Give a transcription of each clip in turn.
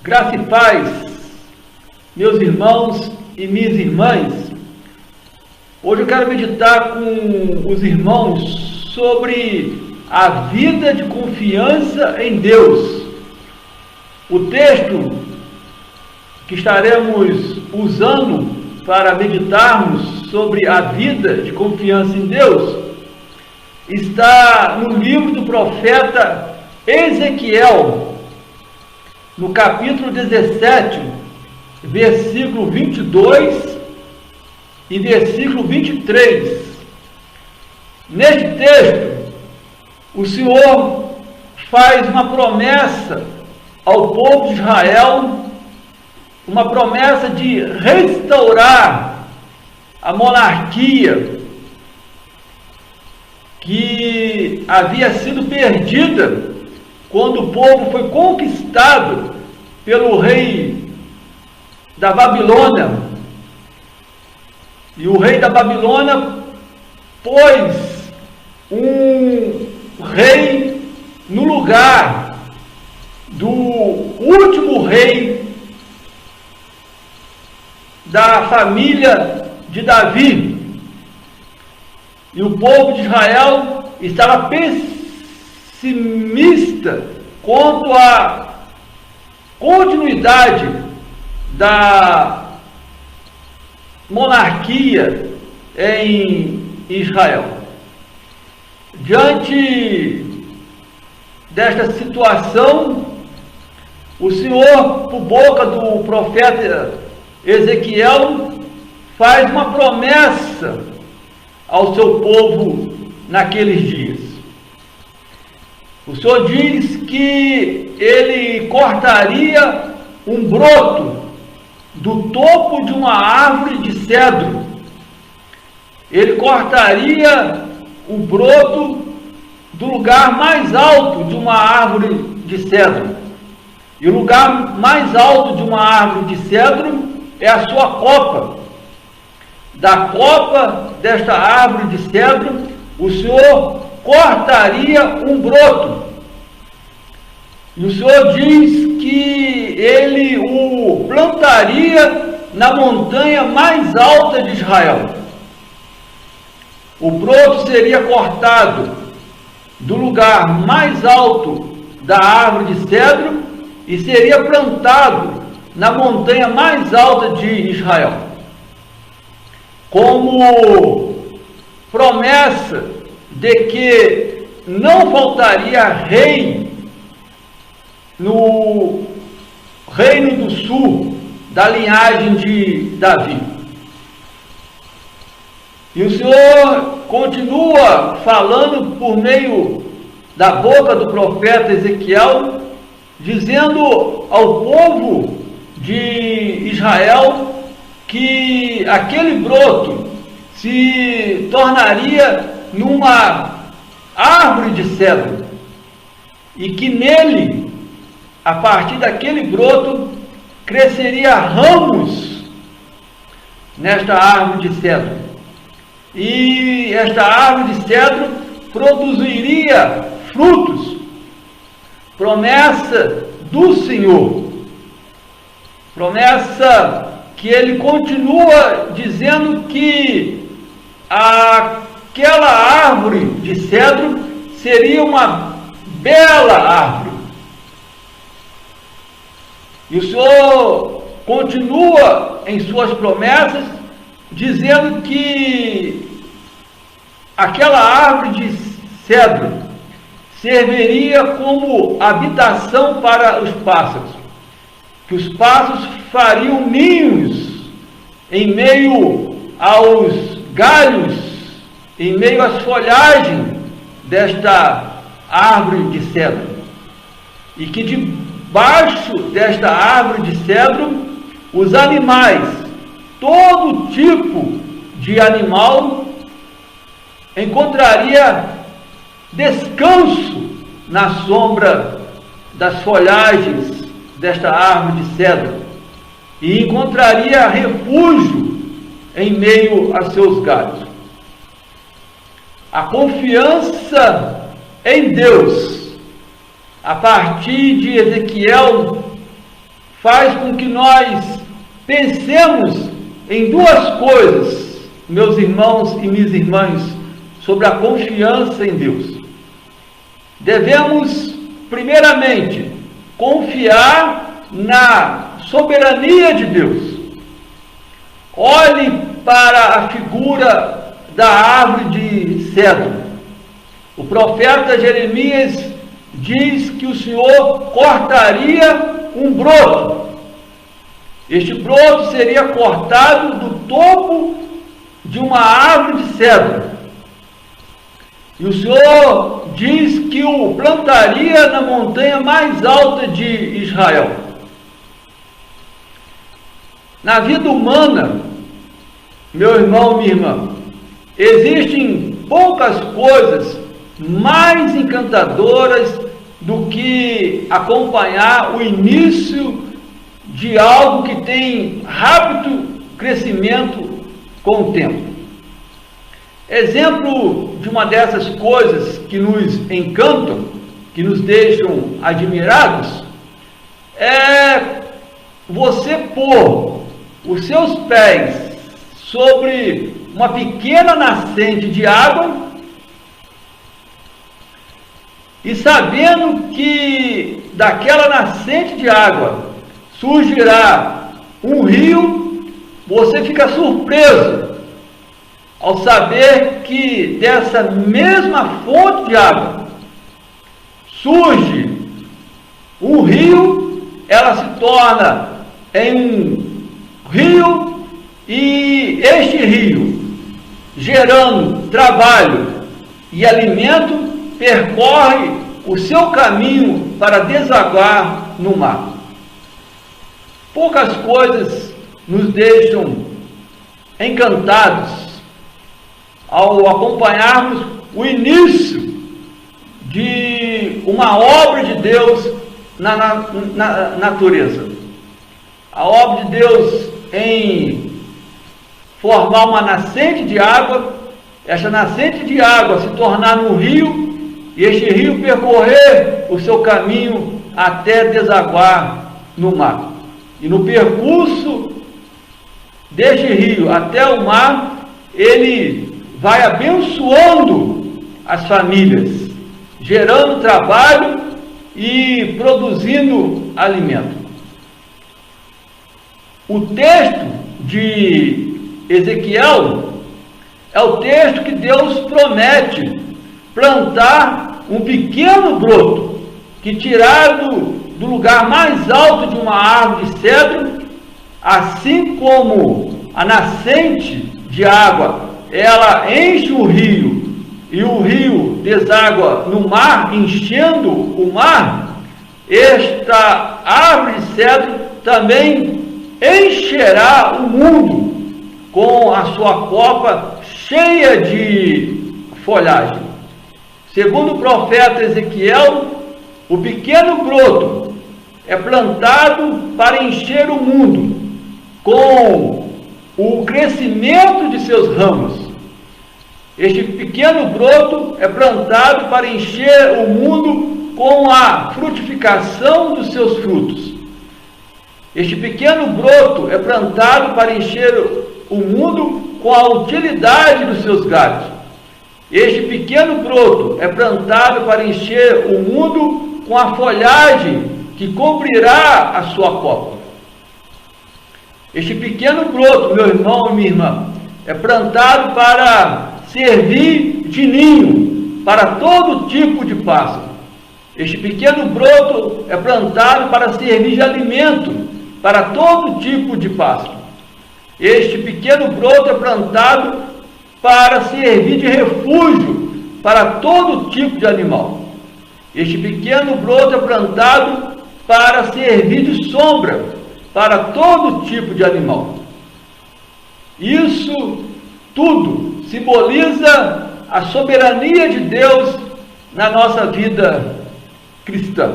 Graça e paz, meus irmãos e minhas irmãs. Hoje eu quero meditar com os irmãos sobre a vida de confiança em Deus. O texto que estaremos usando para meditarmos sobre a vida de confiança em Deus está no livro do profeta Ezequiel, no capítulo 17, versículo 22 e versículo 23. Neste texto, o Senhor faz uma promessa ao povo de Israel, uma promessa de restaurar a monarquia que havia sido perdida quando o povo foi conquistado pelo rei da Babilônia. E o rei da Babilônia pôs um rei no lugar do último rei da família de Davi. E o povo de Israel estava pessimista quanto à continuidade da monarquia em Israel. Diante desta situação, o Senhor, por boca do profeta Ezequiel, faz uma promessa ao seu povo naqueles dias. O Senhor diz que ele cortaria um broto do topo de uma árvore de cedro. Ele cortaria o broto do lugar mais alto de uma árvore de cedro. E o lugar mais alto de uma árvore de cedro é a sua copa. Da copa desta árvore de cedro, o Senhor cortaria um broto. E o Senhor diz que ele o plantaria na montanha mais alta de Israel. O broto seria cortado do lugar mais alto da árvore de cedro e seria plantado na montanha mais alta de Israel, como promessa de que não faltaria rei no reino do sul da linhagem de Davi. E o Senhor continua falando por meio da boca do profeta Ezequiel, dizendo ao povo de Israel que aquele broto se tornaria numa árvore de cedro e que nele, a partir daquele broto, cresceria ramos nesta árvore de cedro. E esta árvore de cedro produziria frutos. Promessa do Senhor. Promessa que ele continua dizendo que aquela árvore de cedro seria uma bela árvore. E o Senhor continua em suas promessas, dizendo que aquela árvore de cedro serviria como habitação para os pássaros, que os pássaros fariam ninhos em meio aos galhos, em meio às folhagens desta árvore de cedro, e que debaixo desta árvore de cedro os animais, todo tipo de animal, encontraria descanso na sombra das folhagens desta árvore de cedro e encontraria refúgio em meio a seus galhos. A confiança em Deus, a partir de Ezequiel, faz com que nós pensemos em duas coisas, meus irmãos e minhas irmãs, sobre a confiança em Deus. Devemos, primeiramente, confiar na soberania de Deus. Olhe para a figura da árvore de cedro. O profeta Jeremias diz que o Senhor cortaria um broto. Este broto seria cortado do topo de uma árvore de cedro. E o Senhor diz que o plantaria na montanha mais alta de Israel. Na vida humana, meu irmão, minha irmã, existem poucas coisas mais encantadoras do que acompanhar o início de algo que tem rápido crescimento com o tempo. Exemplo de uma dessas coisas que nos encantam, que nos deixam admirados, é você pôr os seus pés sobre uma pequena nascente de água e sabendo que daquela nascente de água surgirá um rio, você fica surpreso ao saber que dessa mesma fonte de água surge um rio, ela se torna em um rio, e este rio, gerando trabalho e alimento, percorre o seu caminho para desaguar no mar. Poucas coisas nos deixam encantados ao acompanharmos o início de uma obra de Deus na natureza. A obra de Deus em formar uma nascente de água, essa nascente de água se tornar um rio, e este rio percorrer o seu caminho até desaguar no mar. E no percurso deste rio até o mar, ele vai abençoando as famílias, gerando trabalho e produzindo alimento. O texto de Ezequiel é o texto que Deus promete plantar um pequeno broto que, tirado do lugar mais alto de uma árvore de cedro, assim como a nascente de água, ela enche o rio e o rio deságua no mar, enchendo o mar, esta árvore de cedro também encherá o mundo com a sua copa cheia de folhagem. Segundo o profeta Ezequiel, o pequeno broto é plantado para encher o mundo com o crescimento de seus ramos. Este pequeno broto é plantado para encher o mundo com a frutificação dos seus frutos. Este pequeno broto é plantado para encher o mundo com a utilidade dos seus galhos. Este pequeno broto é plantado para encher o mundo com a folhagem que cobrirá a sua copa. Este pequeno broto, meu irmão e minha irmã, é plantado para servir de ninho para todo tipo de pássaro. Este pequeno broto é plantado para servir de alimento para todo tipo de pássaro. Este pequeno broto é plantado para servir de refúgio para todo tipo de animal. Este pequeno broto é plantado para servir de sombra para todo tipo de animal. Isso tudo simboliza a soberania de Deus na nossa vida cristã.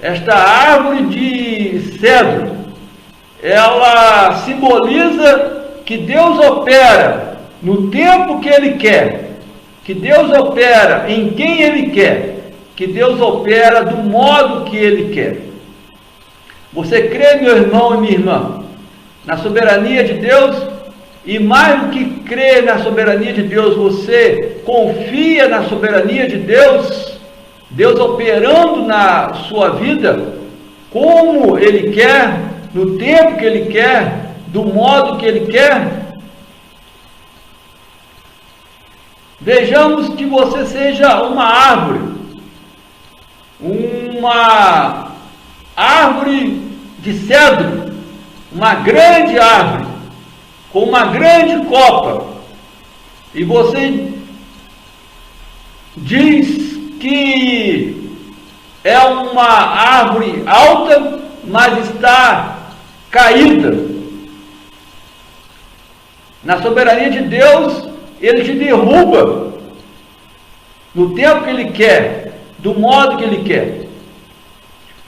Esta árvore de cedro, ela simboliza que Deus opera no tempo que Ele quer, que Deus opera em quem Ele quer, que Deus opera do modo que Ele quer. Você crê, meu irmão e minha irmã, na soberania de Deus? E mais do que crer na soberania de Deus, você confia na soberania de Deus? Deus operando na sua vida como Ele quer, no tempo que Ele quer, do modo que Ele quer? Vejamos que você seja uma árvore de cedro, uma grande árvore, com uma grande copa, e você diz que é uma árvore alta, mas está caída. Na soberania de Deus, Ele te derruba no tempo que Ele quer, do modo que Ele quer.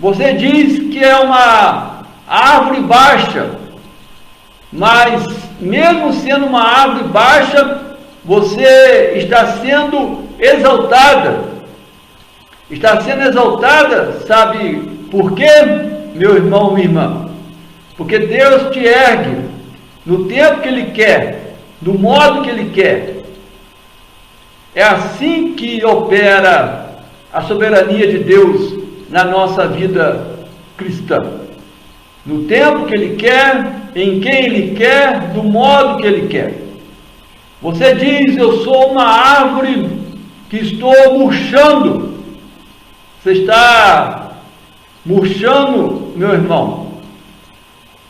Você diz que é uma árvore baixa, mas mesmo sendo uma árvore baixa, você está sendo exaltada. Está sendo exaltada, sabe por quê, meu irmão, minha irmã? Porque Deus te ergue no tempo que Ele quer, do modo que Ele quer. É assim que opera a soberania de Deus na nossa vida cristã. No tempo que Ele quer, em quem Ele quer, do modo que Ele quer. Você diz: eu sou uma árvore que estou murchando. Você está murchando, meu irmão.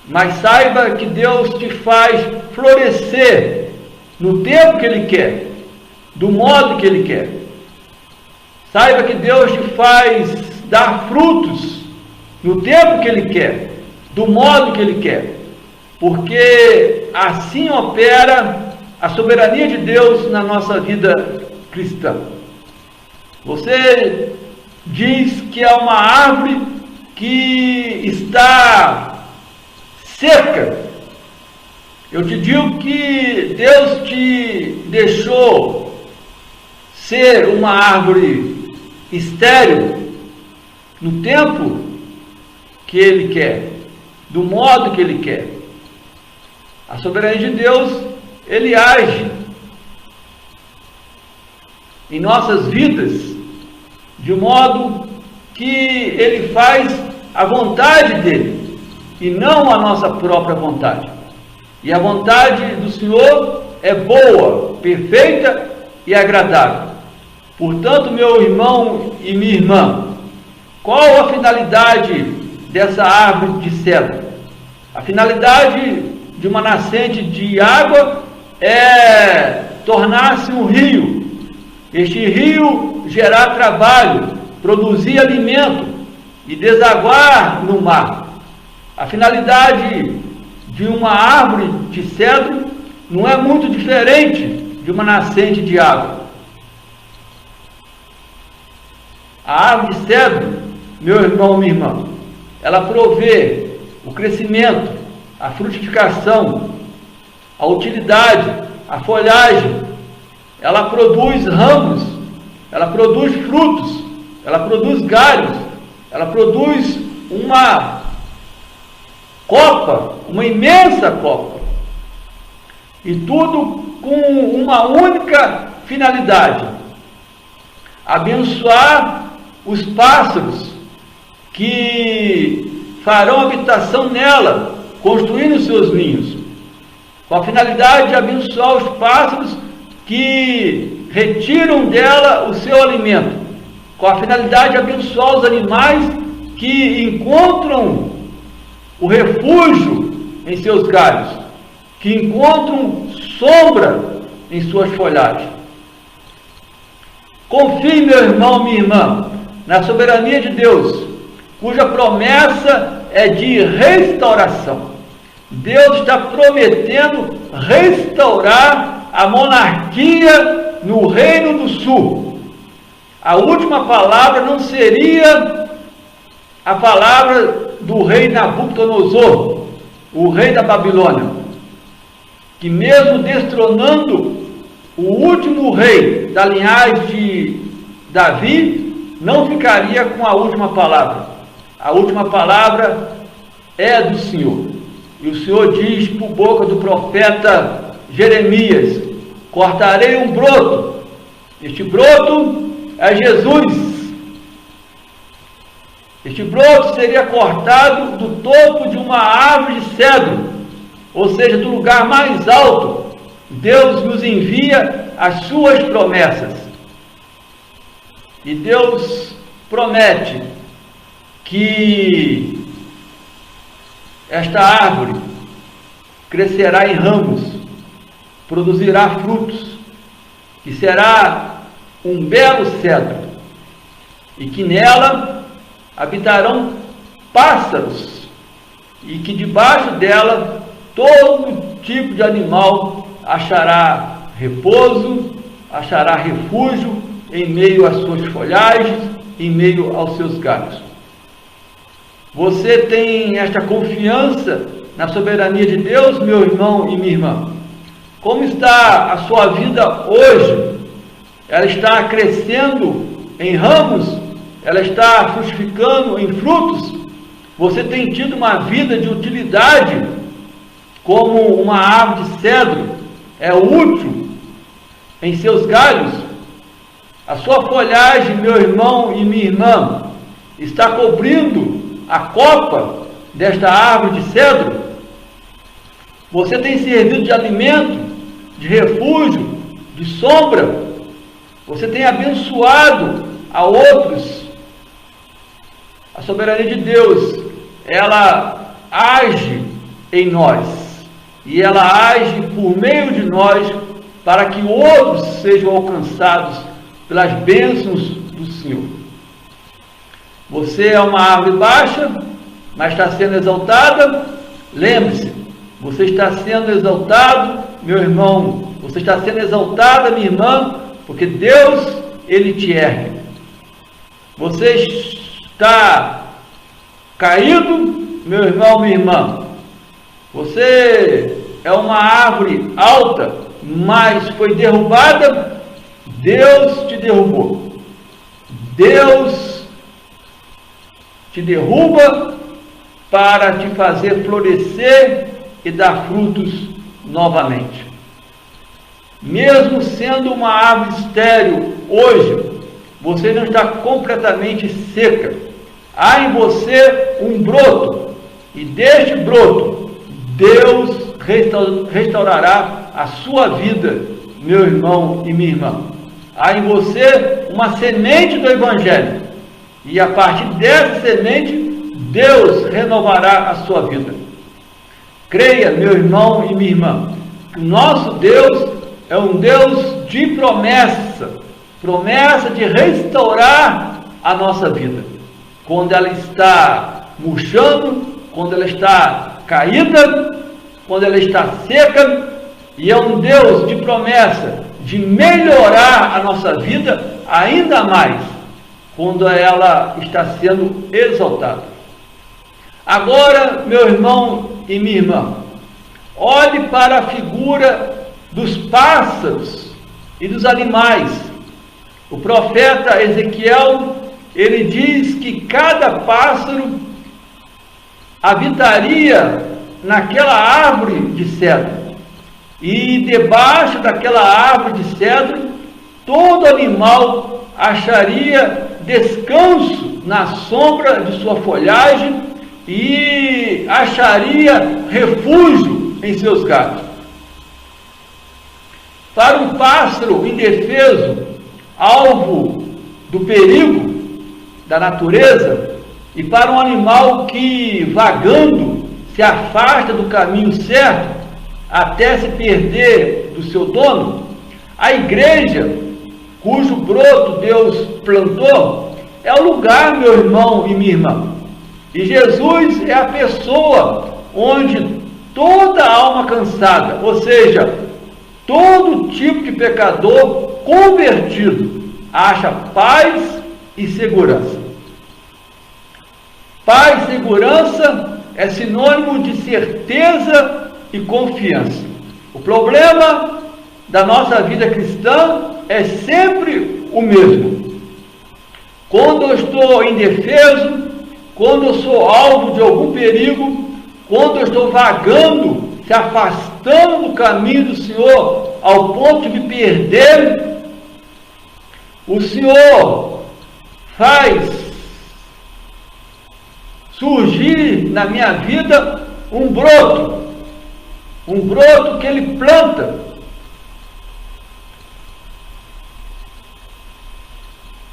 Mas saiba que Deus te faz florescer no tempo que Ele quer, do modo que Ele quer. Saiba que Deus te faz dar frutos no tempo que Ele quer, do modo que Ele quer, porque assim opera a soberania de Deus na nossa vida cristã. Você diz que é uma árvore que está seca. Eu te digo que Deus te deixou ser uma árvore estéril no tempo que Ele quer, do modo que Ele quer. A soberania de Deus, Ele age em nossas vidas de modo que Ele faz a vontade dEle e não a nossa própria vontade. E a vontade do Senhor é boa, perfeita e agradável. Portanto, meu irmão e minha irmã, qual a finalidade dessa árvore de cedro? A finalidade de uma nascente de água é tornar-se um rio. Este rio gerar trabalho, produzir alimento e desaguar no mar. A finalidade de uma árvore de cedro não é muito diferente de uma nascente de água. A árvore de cedro, meu irmão, minha irmã, ela provê o crescimento, a frutificação, a utilidade, a folhagem. Ela produz ramos, ela produz frutos, ela produz galhos, ela produz uma copa, uma imensa copa. E tudo com uma única finalidade: abençoar os pássaros que farão habitação nela, construindo seus ninhos, com a finalidade de abençoar os pássaros que retiram dela o seu alimento, com a finalidade de abençoar os animais que encontram o refúgio em seus galhos, que encontram sombra em suas folhagens. Confie, meu irmão, minha irmã, na soberania de Deus, cuja promessa é de restauração. Deus está prometendo restaurar a monarquia no Reino do Sul. A última palavra não seria a palavra do rei Nabucodonosor, o rei da Babilônia, que mesmo destronando o último rei da linhagem de Davi, não ficaria com a última palavra. A última palavra é do Senhor. E o Senhor diz por boca do profeta Jeremias: cortarei um broto. Este broto é Jesus. Este broto seria cortado do topo de uma árvore de cedro, ou seja, do lugar mais alto. Deus nos envia as suas promessas. E Deus promete que esta árvore crescerá em ramos, produzirá frutos, que será um belo cedro, e que nela habitarão pássaros, e que debaixo dela todo tipo de animal achará repouso, achará refúgio em meio às suas folhagens, em meio aos seus galhos. Você tem esta confiança na soberania de Deus, meu irmão e minha irmã? Como está a sua vida hoje? Ela está crescendo em ramos? Ela está frutificando em frutos? Você tem tido uma vida de utilidade, como uma árvore de cedro é útil em seus galhos? A sua folhagem, meu irmão e minha irmã, está cobrindo a copa desta árvore de cedro? Você tem servido de alimento, de refúgio, de sombra? Você tem abençoado a outros? A soberania de Deus, ela age em nós, e ela age por meio de nós, para que outros sejam alcançados pelas bênçãos do Senhor. Você é uma árvore baixa, mas está sendo exaltada. Lembre-se, você está sendo exaltado, meu irmão, você está sendo exaltada, minha irmã, porque Deus, Ele te ergue. Você está caído, meu irmão, minha irmã. Você é uma árvore alta, mas foi derrubada. Deus te derrubou. Deus te derruba para te fazer florescer e dar frutos novamente. Mesmo sendo uma árvore estéril hoje, você não está completamente seca. Há em você um broto, e deste broto Deus restaurará a sua vida, meu irmão e minha irmã. Há em você uma semente do Evangelho, e a partir dessa semente Deus renovará a sua vida. Creia, meu irmão e minha irmã, que o nosso Deus é um Deus de promessa, promessa de restaurar a nossa vida. Quando ela está murchando, quando ela está caída, quando ela está seca, e é um Deus de promessa de melhorar a nossa vida ainda mais, quando ela está sendo exaltada. Agora, meu irmão e minha irmã, olhe para a figura dos pássaros e dos animais. O profeta Ezequiel, ele diz que cada pássaro habitaria naquela árvore de cedro, e debaixo daquela árvore de cedro, todo animal acharia descanso na sombra de sua folhagem e acharia refúgio em seus galhos. Para um pássaro indefeso, alvo do perigo da natureza, e para um animal que, vagando, se afasta do caminho certo até se perder do seu dono, a igreja, cujo broto Deus plantou, é o lugar, meu irmão e minha irmã. E Jesus é a pessoa onde toda alma cansada, ou seja, todo tipo de pecador convertido, acha paz e segurança. Paz e segurança é sinônimo de certeza e confiança. O problema da nossa vida cristã é sempre o mesmo. Quando eu estou indefeso, quando eu sou alvo de algum perigo, quando eu estou vagando, se afastando do caminho do Senhor, ao ponto de me perder, o Senhor faz surgir na minha vida um broto que Ele planta,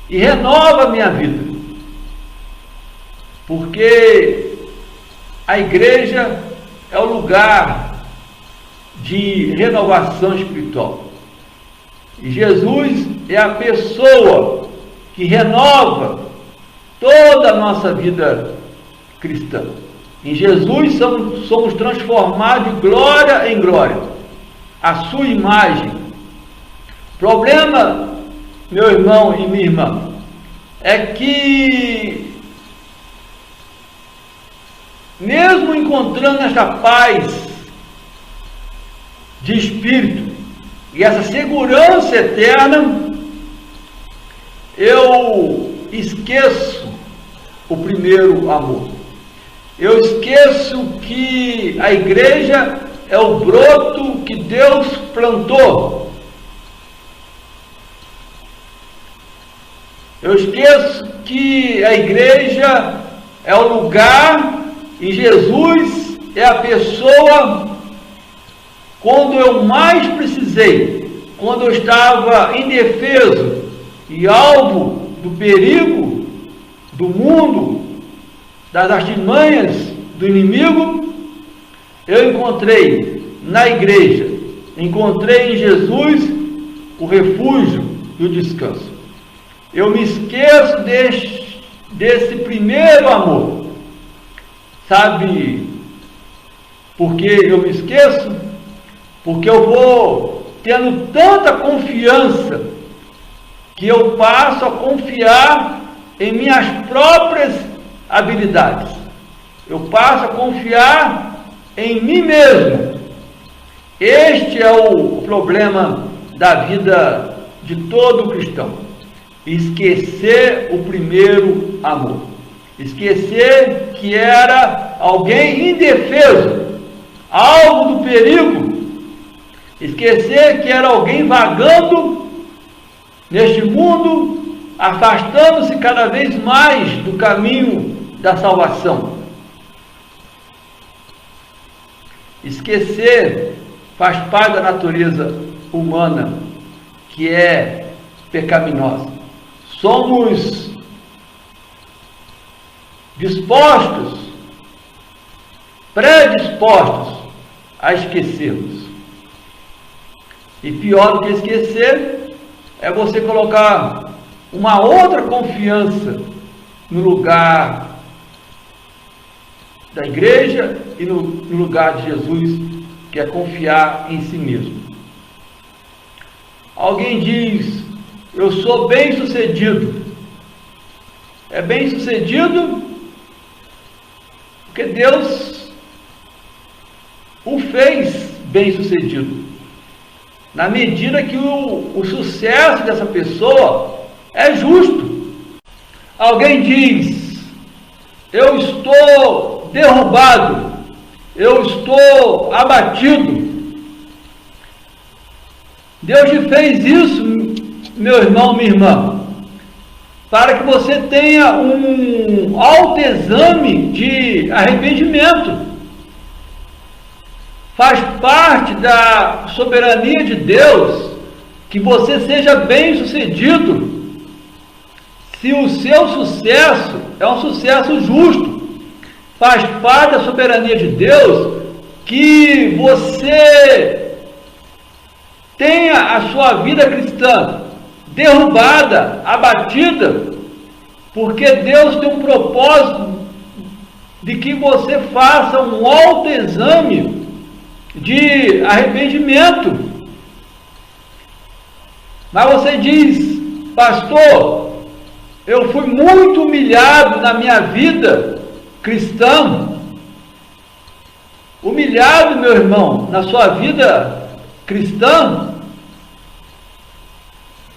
e renova a minha vida, porque a igreja é o lugar de renovação espiritual, e Jesus é a pessoa que renova toda a nossa vida cristã. Em Jesus somos transformados de glória em glória, a sua imagem. O problema, meu irmão e minha irmã, é que mesmo encontrando esta paz de espírito e essa segurança eterna, eu esqueço o primeiro amor. Eu esqueço que a igreja é o broto que Deus plantou. Eu esqueço que a igreja é o lugar e Jesus é a pessoa quando eu mais precisei, quando eu estava indefeso e alvo do perigo do mundo, das artimanhas do inimigo, eu encontrei na igreja, encontrei em Jesus o refúgio e o descanso. Eu me esqueço desse primeiro amor. Sabe por que eu me esqueço? Porque eu vou tendo tanta confiança que eu passo a confiar em minhas próprias habilidades. Eu passo a confiar em mim mesmo. Este é o problema da vida de todo cristão. Esquecer o primeiro amor. Esquecer que era alguém indefeso, alvo do perigo. Esquecer que era alguém vagando neste mundo, afastando-se cada vez mais do caminho da salvação. Esquecer faz parte da natureza humana, que é pecaminosa. Somos predispostos a esquecermos. E pior do que esquecer é você colocar uma outra confiança no lugar da igreja e no lugar de Jesus, que é confiar em si mesmo. Alguém diz: eu sou bem-sucedido. É bem-sucedido porque Deus o fez bem-sucedido, na medida que o sucesso dessa pessoa é justo. Alguém diz: eu estou derrubado, eu estou abatido. Deus te fez isso, meu irmão, minha irmã, para que você tenha um autoexame de arrependimento. Faz parte da soberania de Deus que você seja bem-sucedido, se o seu sucesso é um sucesso justo. Faz parte da soberania de Deus que você tenha a sua vida cristã derrubada, abatida, porque Deus tem um propósito de que você faça um autoexame de arrependimento. Mas você diz: pastor, eu fui muito humilhado na minha vida cristã. Humilhado, meu irmão, na sua vida cristã?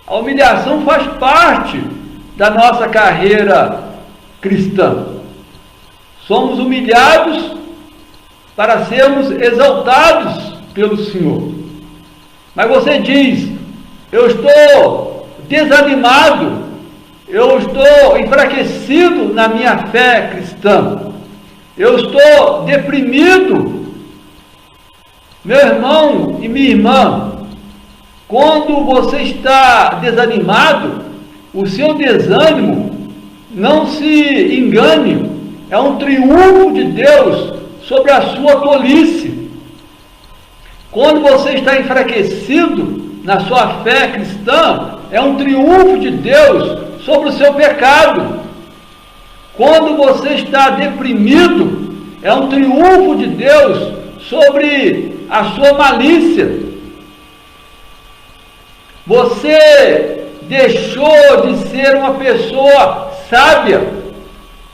A humilhação faz parte da nossa carreira cristã. Somos humilhados para sermos exaltados pelo Senhor. Mas você diz: eu estou desanimado, eu estou enfraquecido na minha fé cristã, eu estou deprimido. Meu irmão e minha irmã, quando você está desanimado, o seu desânimo, não se engane, é um triunfo de Deus sobre a sua tolice. Quando você está enfraquecido na sua fé cristã, é um triunfo de Deus sobre o seu pecado. Quando você está deprimido, é um triunfo de Deus sobre a sua malícia. Você deixou de ser uma pessoa sábia,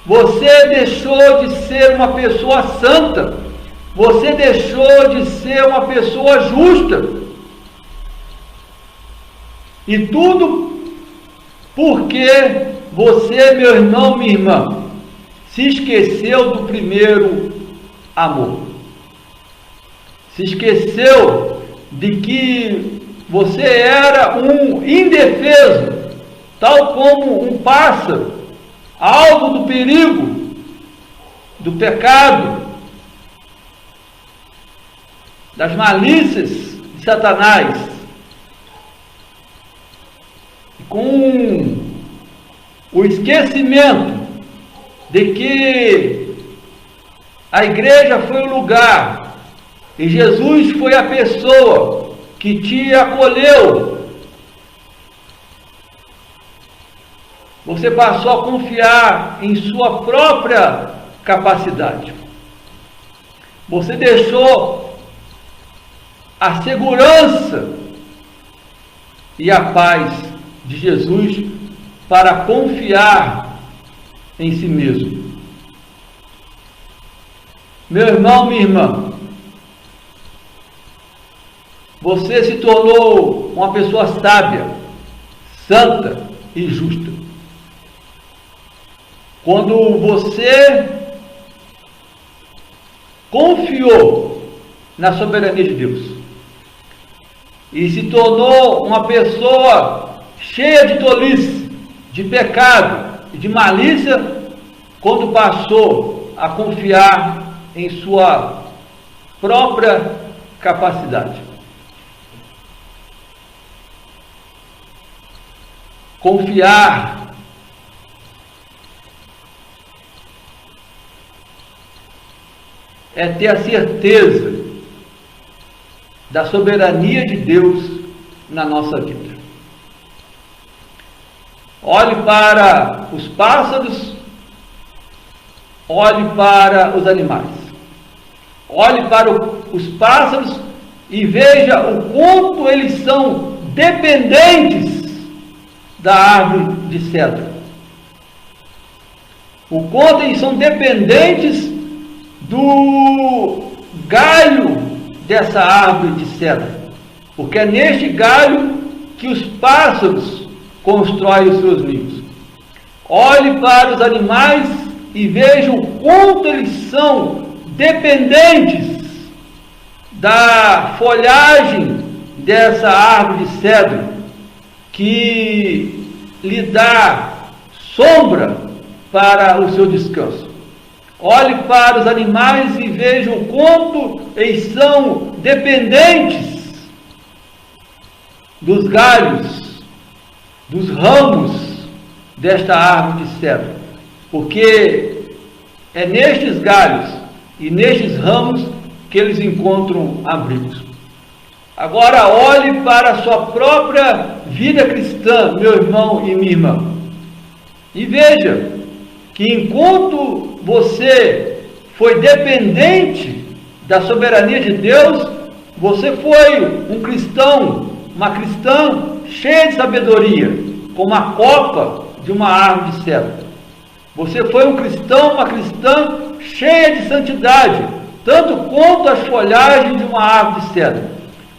você deixou de ser uma pessoa santa, você deixou de ser uma pessoa justa. E tudo porque você, meu irmão, minha irmã, se esqueceu do primeiro amor. Se esqueceu de que você era um indefeso, tal como um pássaro, alvo do perigo, do pecado, das malícias de Satanás. Com o esquecimento de que a igreja foi o lugar e Jesus foi a pessoa que te acolheu, você passou a confiar em sua própria capacidade. Você deixou a segurança e a paz de Jesus para confiar em si mesmo. Meu irmão, minha irmã, você se tornou uma pessoa sábia, santa e justa quando você confiou na soberania de Deus e se tornou uma pessoa cheia de tolice, de pecado e de malícia quando passou a confiar em sua própria capacidade. Confiar é ter a certeza da soberania de Deus na nossa vida. Olhe para os pássaros, olhe para os animais. Olhe para os pássaros e veja o quanto eles são dependentes da árvore de cedro. O quanto eles são dependentes do galho dessa árvore de cedro, porque é neste galho que os pássaros constroem os seus ninhos. Olhe para os animais e veja o quanto eles são dependentes da folhagem dessa árvore de cedro, que lhe dá sombra para o seu descanso. Olhe para os animais e veja o quanto eles são dependentes dos galhos, dos ramos desta árvore de cedro, porque é nestes galhos e nestes ramos que eles encontram abrigos. Agora olhe para a sua própria vida cristã, meu irmão e minha irmã, e veja que enquanto você foi dependente da soberania de Deus, você foi um cristão, uma cristã cheia de sabedoria, como a copa de uma árvore de cedro. Você foi um cristão, uma cristã cheia de santidade, tanto quanto as folhagens de uma árvore de cedro.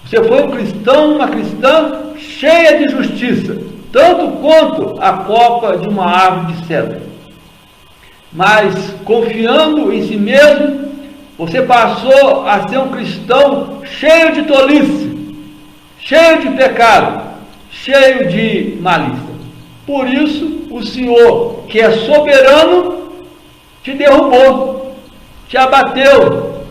Você foi um cristão, uma cristã cheia de justiça, tanto quanto a copa de uma árvore de cedro. Mas confiando em si mesmo, você passou a ser um cristão cheio de tolice, cheio de pecado, cheio de malícia. Por isso, o Senhor, que é soberano, te derrubou, te abateu,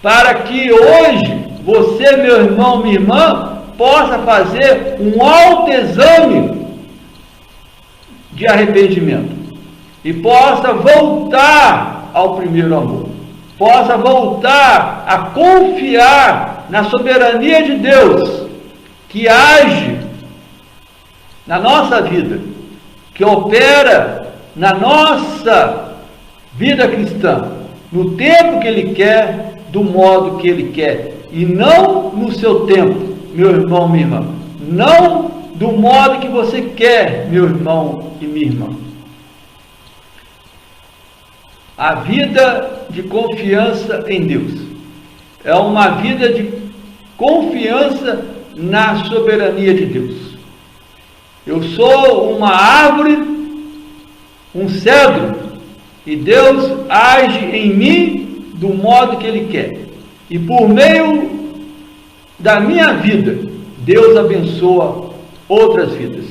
para que hoje você, meu irmão, minha irmã, possa fazer um autoexame de arrependimento e possa voltar ao primeiro amor, possa voltar a confiar na soberania de Deus, que age na nossa vida, que opera na nossa vida cristã, no tempo que Ele quer, do modo que Ele quer, e não no seu tempo, meu irmão, minha irmã, não do modo que você quer, meu irmão e minha irmã. A vida de confiança em Deus é uma vida de confiança na soberania de Deus. Eu sou uma árvore, um cedro, e Deus age em mim do modo que Ele quer. E por meio da minha vida, Deus abençoa outras vidas.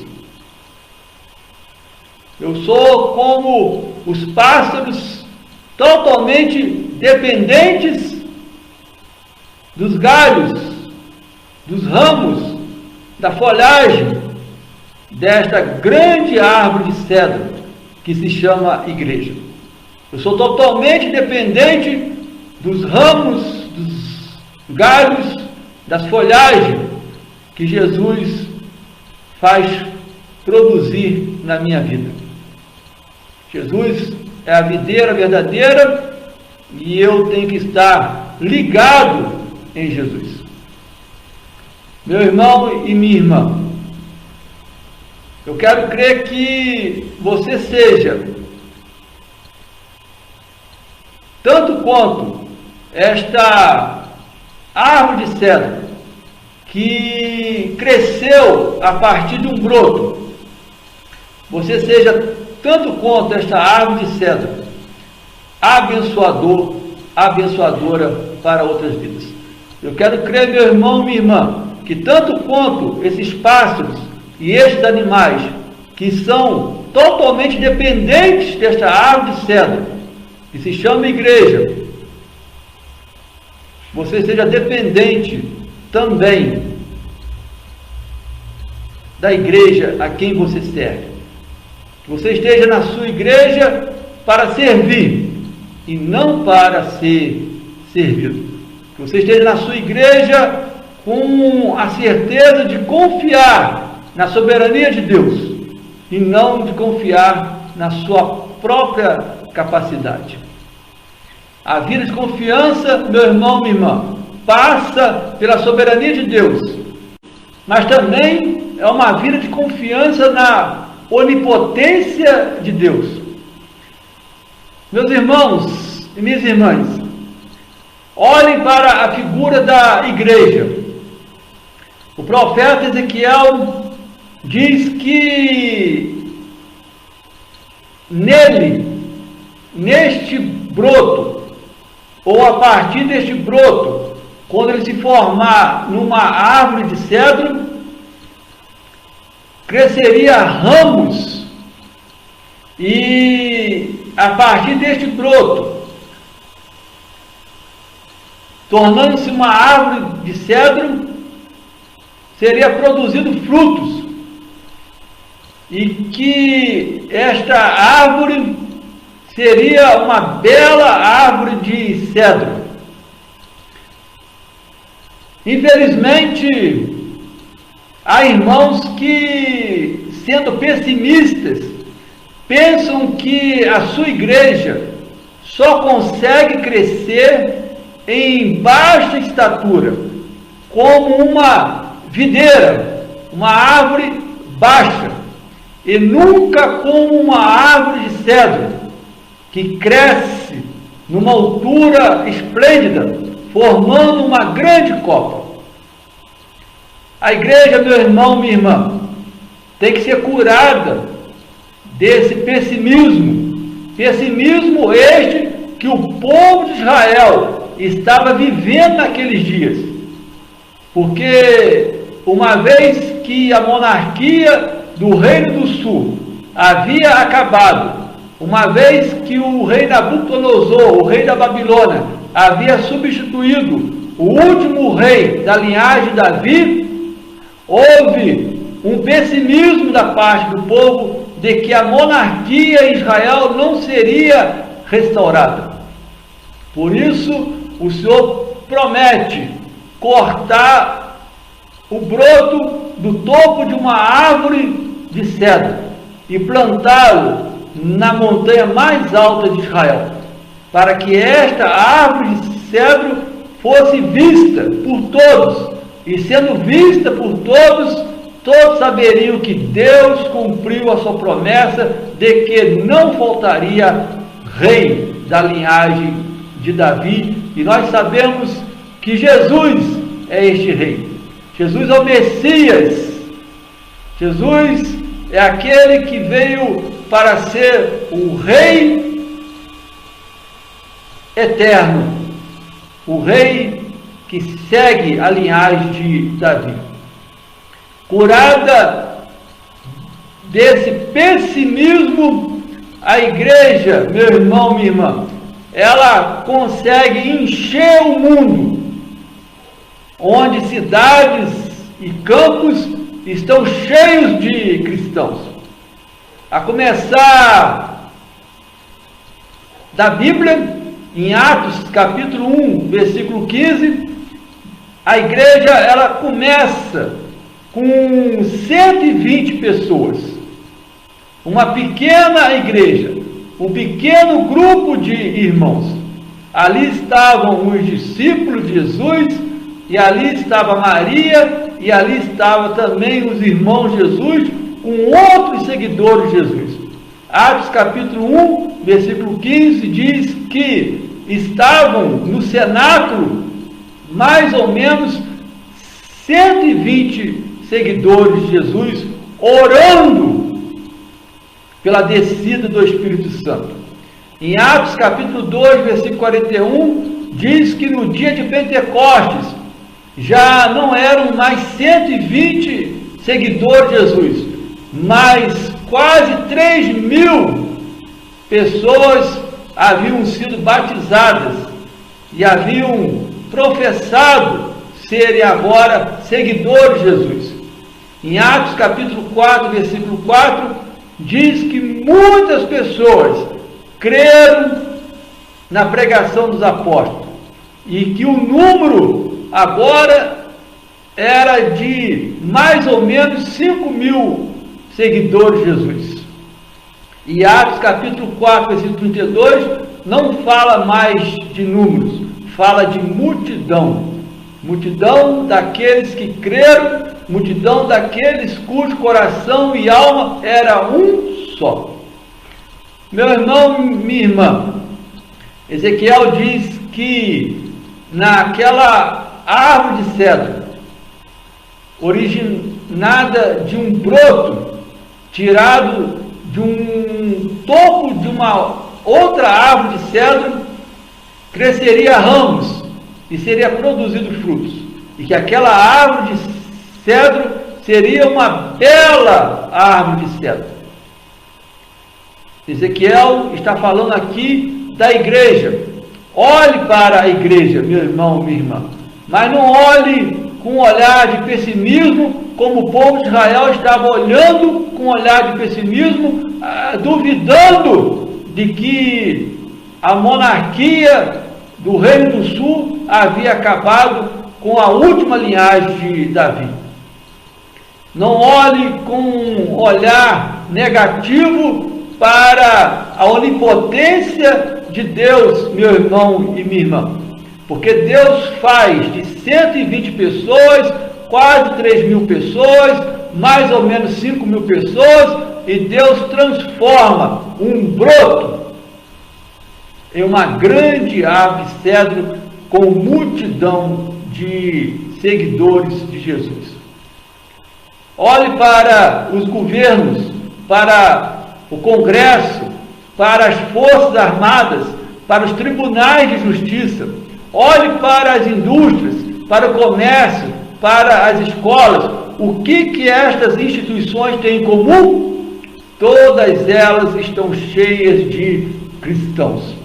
Eu sou como os pássaros totalmente dependentes dos galhos, dos ramos, da folhagem desta grande árvore de cedro que se chama igreja. Eu sou totalmente dependente dos ramos, dos galhos, das folhagens que Jesus faz produzir na minha vida. Jesus é a videira verdadeira e eu tenho que estar ligado em Jesus. Meu irmão e minha irmã, eu quero crer que você seja, tanto quanto esta árvore de cedro que cresceu a partir de um broto, você seja, tanto quanto esta árvore de cedro, abençoador, abençoadora para outras vidas. Eu quero crer, meu irmão, minha irmã, que tanto quanto esses pássaros e estes animais que são totalmente dependentes desta árvore de cedro, que se chama igreja, você seja dependente também da igreja a quem você serve. Que você esteja na sua igreja para servir e não para ser servido. Que você esteja na sua igreja com a certeza de confiar na soberania de Deus e não de confiar na sua própria capacidade. A vida de confiança, meu irmão, minha irmã, passa pela soberania de Deus, mas também é uma vida de confiança na onipotência de Deus. Meus irmãos e minhas irmãs, olhem para a figura da igreja. O profeta Ezequiel diz que neste broto, ou a partir deste broto, quando ele se formar numa árvore de cedro, cresceria ramos, e a partir deste broto, tornando-se uma árvore de cedro, seria produzido frutos, e que esta árvore seria uma bela árvore de cedro. Infelizmente, há irmãos que, sendo pessimistas, pensam que a sua igreja só consegue crescer em baixa estatura, como uma videira, uma árvore baixa, e nunca como uma árvore de cedro, que cresce numa altura esplêndida, formando uma grande copa. A igreja, meu irmão, minha irmã, tem que ser curada desse pessimismo este que o povo de Israel estava vivendo naqueles dias. Porque uma vez que a monarquia do Reino do Sul havia acabado, uma vez que o rei Nabucodonosor, o rei da Babilônia, havia substituído o último rei da linhagem de Davi, houve um pessimismo da parte do povo de que a monarquia em Israel não seria restaurada. Por isso, o Senhor promete cortar o broto do topo de uma árvore de cedro e plantá-lo na montanha mais alta de Israel, para que esta árvore de cedro fosse vista por todos, e sendo vista por todos, todos saberiam que Deus cumpriu a sua promessa de que não faltaria rei da linhagem de Davi, e nós sabemos que Jesus é este rei. Jesus é o Messias. Jesus é aquele que veio para ser o rei eterno, o rei que segue a linhagem de Davi. Curada desse pessimismo, a igreja, meu irmão, minha irmã, ela consegue encher o mundo, onde cidades e campos estão cheios de cristãos. A começar da Bíblia, em Atos capítulo 1, versículo 15, a igreja ela começa com 120 pessoas, uma pequena igreja, um pequeno grupo de irmãos. Ali estavam os discípulos de Jesus, e ali estava Maria, e ali estava também os irmãos de Jesus, com outros seguidores de Jesus. Atos capítulo 1, versículo 15, diz que estavam no cenáculo mais ou menos 120 seguidores de Jesus, orando pela descida do Espírito Santo. Em Atos capítulo 2, versículo 41, diz que no dia de Pentecostes, já não eram mais 120 seguidores de Jesus, mas quase 3.000 pessoas haviam sido batizadas e haviam professado serem agora seguidores de Jesus. Em Atos capítulo 4, versículo 4, diz que muitas pessoas creram na pregação dos apóstolos e que o número agora era de mais ou menos 5.000 seguidores de Jesus. E Atos capítulo 4, versículo 32, não fala mais de números, fala de multidão. Multidão daqueles que creram, multidão daqueles cujo coração e alma era um só. Meu irmão, minha irmã, Ezequiel diz que naquela árvore de cedro, originada de um broto, tirado de um topo de uma outra árvore de cedro, cresceria ramos e seria produzido frutos, e que aquela árvore de cedro seria uma bela árvore de cedro. Ezequiel está falando aqui da igreja. Olhe para a igreja, meu irmão, minha irmã, mas não olhe com um olhar de pessimismo, como o povo de Israel estava olhando com um olhar de pessimismo, duvidando de que a monarquia do Reino do Sul havia acabado com a última linhagem de Davi. Não olhe com um olhar negativo para a onipotência de Deus, meu irmão e minha irmã, porque Deus faz de 120 pessoas, quase 3.000 pessoas, mais ou menos 5.000 pessoas, e Deus transforma um broto em uma grande árvore de cedro com multidão de seguidores de Jesus. Olhe para os governos, para o Congresso, para as Forças Armadas, para os tribunais de justiça. Olhe para as indústrias, para o comércio, para as escolas. O que estas instituições têm em comum? Todas elas estão cheias de cristãos.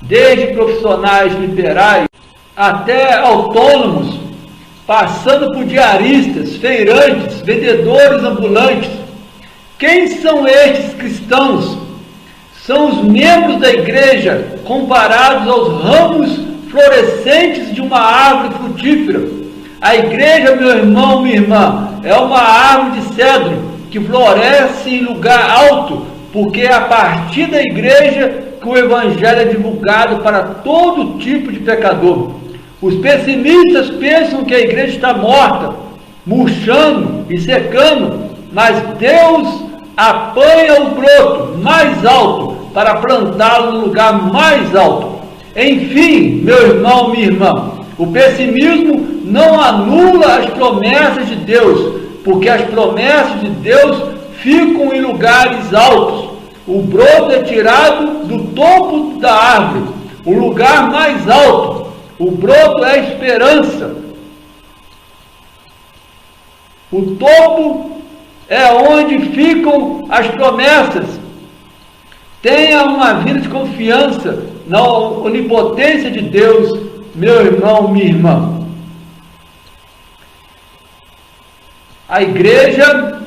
Desde profissionais liberais até autônomos, passando por diaristas, feirantes, vendedores ambulantes. Quem são estes cristãos? São os membros da igreja comparados aos ramos florescentes de uma árvore frutífera. A igreja, meu irmão, minha irmã, é uma árvore de cedro que floresce em lugar alto, porque é a partir da igreja que o evangelho é divulgado para todo tipo de pecador. Os pessimistas pensam que a igreja está morta, murchando e secando, mas Deus apanha o broto mais alto para plantá-lo no lugar mais alto. Enfim, meu irmão, minha irmã, o pessimismo não anula as promessas de Deus, porque as promessas de Deus ficam em lugares altos. O broto é tirado do topo da árvore, o lugar mais alto. O broto é a esperança. O topo é onde ficam as promessas. Tenha uma vida de confiança na onipotência de Deus, meu irmão, minha irmã. A igreja,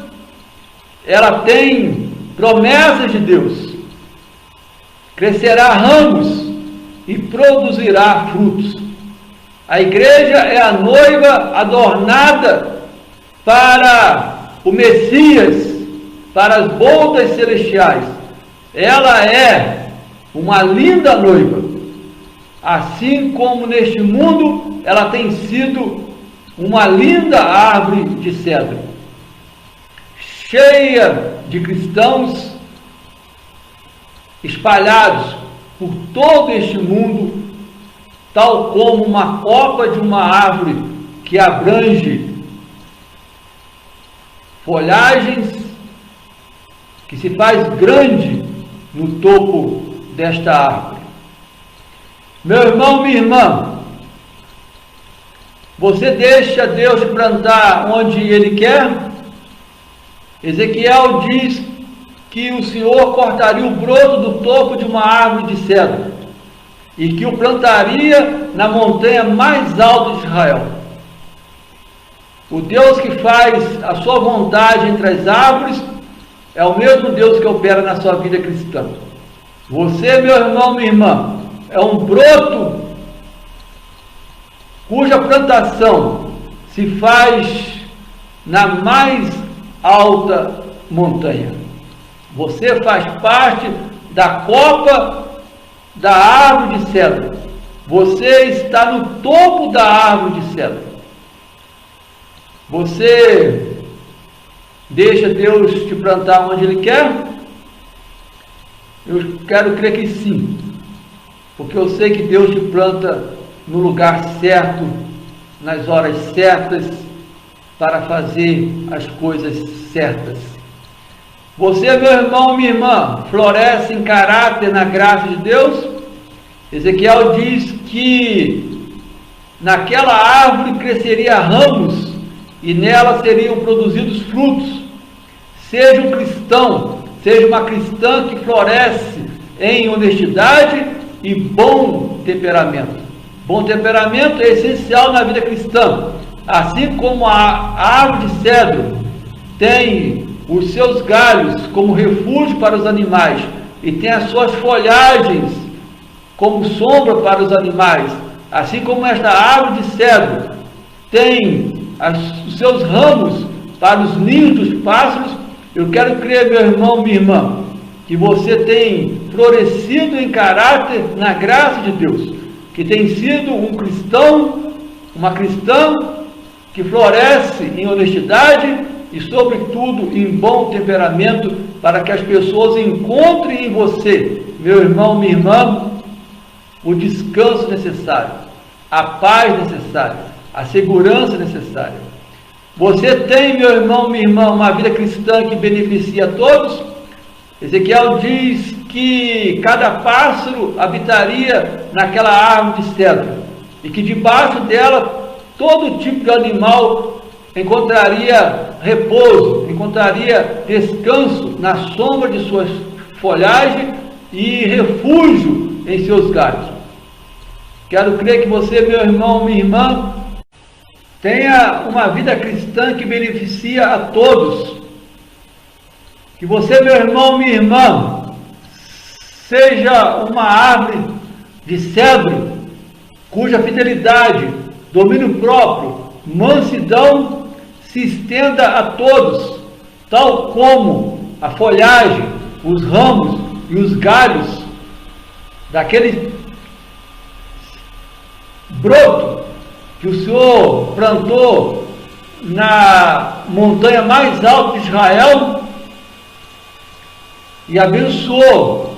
ela tem promessas de Deus. Crescerá ramos e produzirá frutos. A igreja é a noiva adornada para o Messias, para as bodas celestiais. Ela é uma linda noiva. Assim como neste mundo ela tem sido uma linda árvore de cedro, cheia de cristãos espalhados por todo este mundo, tal como uma copa de uma árvore que abrange folhagens, que se faz grande no topo desta árvore. Meu irmão, minha irmã, você deixa Deus plantar onde Ele quer? Ezequiel diz que o Senhor cortaria o broto do topo de uma árvore de cedro e que o plantaria na montanha mais alta de Israel. O Deus que faz a sua vontade entre as árvores é o mesmo Deus que opera na sua vida cristã. Você, meu irmão, minha irmã, é um broto cuja plantação se faz na mais alta montanha. Você faz parte da copa da árvore de cedro. Você está no topo da árvore de cedro. Você deixa Deus te plantar onde Ele quer? Eu quero crer que sim, porque eu sei que Deus te planta no lugar certo, nas horas certas, para fazer as coisas certas. Você, meu irmão, minha irmã, floresce em caráter na graça de Deus? Ezequiel diz que naquela árvore cresceria ramos e nela seriam produzidos frutos. Seja um cristão, seja uma cristã que floresce em honestidade e bom temperamento. Bom temperamento é essencial na vida cristã. Assim como a árvore de cedro tem os seus galhos como refúgio para os animais e tem as suas folhagens como sombra para os animais, assim como esta árvore de cedro tem os seus ramos para os ninhos dos pássaros, eu quero crer, meu irmão, minha irmã, que você tem florescido em caráter na graça de Deus, que tem sido um cristão, uma cristã que floresce em honestidade e, sobretudo, em bom temperamento, para que as pessoas encontrem em você, meu irmão, minha irmã, o descanso necessário, a paz necessária, a segurança necessária. Você tem, meu irmão, minha irmã, uma vida cristã que beneficia a todos? Ezequiel diz que cada pássaro habitaria naquela árvore de cedro. e que debaixo dela todo tipo de animal encontraria repouso, encontraria descanso na sombra de suas folhagens e refúgio em seus galhos. Quero crer que você, meu irmão, minha irmã, tenha uma vida cristã que beneficia a todos. Que você, meu irmão, minha irmã, seja uma árvore de cedro, cuja fidelidade, domínio próprio, mansidão se estenda a todos, tal como a folhagem, os ramos e os galhos daquele broto que o Senhor plantou na montanha mais alta de Israel e abençoou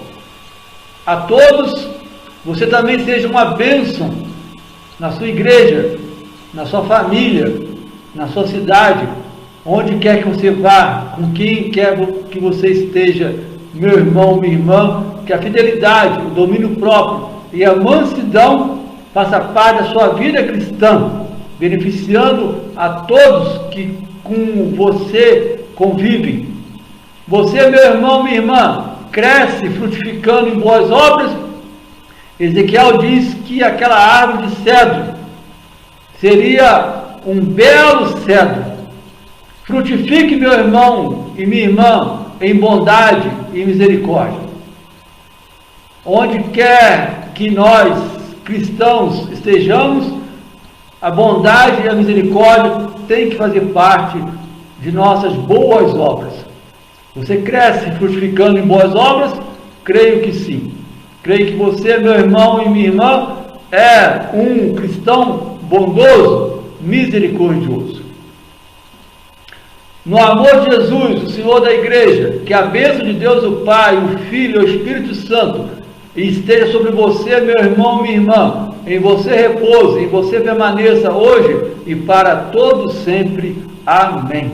a todos. Você também seja uma bênção na sua igreja, na sua família, na sua cidade, onde quer que você vá, com quem quer que você esteja, meu irmão, minha irmã, que a fidelidade, o domínio próprio e a mansidão faça parte da sua vida cristã, beneficiando a todos que com você convivem. Você, meu irmão, minha irmã, cresce frutificando em boas obras. Ezequiel diz que aquela árvore de cedro seria um belo cedro. Frutifique, meu irmão e minha irmã, em bondade e misericórdia. Onde quer que nós, cristãos, estejamos, a bondade e a misericórdia têm que fazer parte de nossas boas obras. Você cresce frutificando em boas obras? Creio que sim. Creio que você, meu irmão e minha irmã, é um cristão bondoso, misericordioso. No amor de Jesus, o Senhor da igreja, que a bênção de Deus, o Pai, o Filho e o Espírito Santo esteja sobre você, meu irmão, minha irmã, em você repouse, em você permaneça hoje e para todos sempre. Amém.